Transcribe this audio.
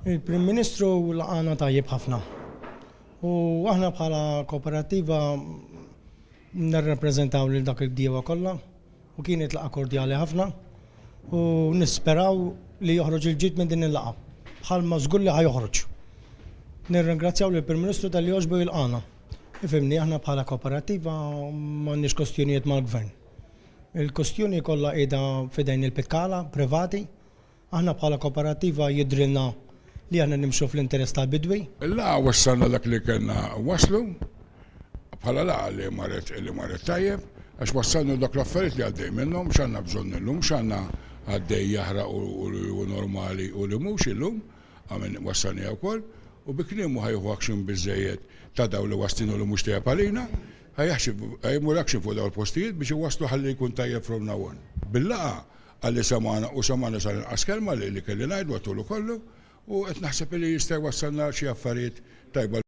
Il-Prim Ministru laqana tajjeb ħafna. U aħna bħala kooperativa nirrepreżentaw lil dak il-bdiewa kollha u kienet laqa kordjali ħafna u nisperaw li joħroġ il-ġid minn din il-laqa bħalma żgur li ħajoħroġ. Nirringrazzjaw lill-Prim Ministru tal-li joġbu jilqana. Ifhimni aħna bħala kooperativa m'għandniex kostjonijiet mal-Gvern. Il-kostjoni kollha qiegħda f'idejn il-pikkala privati. Aħna bħala kooperativa jidrilna li aħna nimxu fl-interess tal-bidwi. La wassalna dak li kellna waslu bħala la li marret tajjeb għax wassalna dak l-affarijiet li għaddej minnhom x'għandna bżonn illum x'għandna għaddej jaħraq u normali u li mhux illum għamen wassalni wkoll u bikniemu ħajħu action biżejjed ta' daw li waslinu li mhux tajjeb għalina ħajmur action fuq daw il-postijiet biex iwasslu ħalli jkun tajjeb from now on. Bil-laqa għalli samana sal-inqas kelma li kelli ngħidu għatulu kollu u qed naħseb li jista' jwassalna xi affarijiet tajba.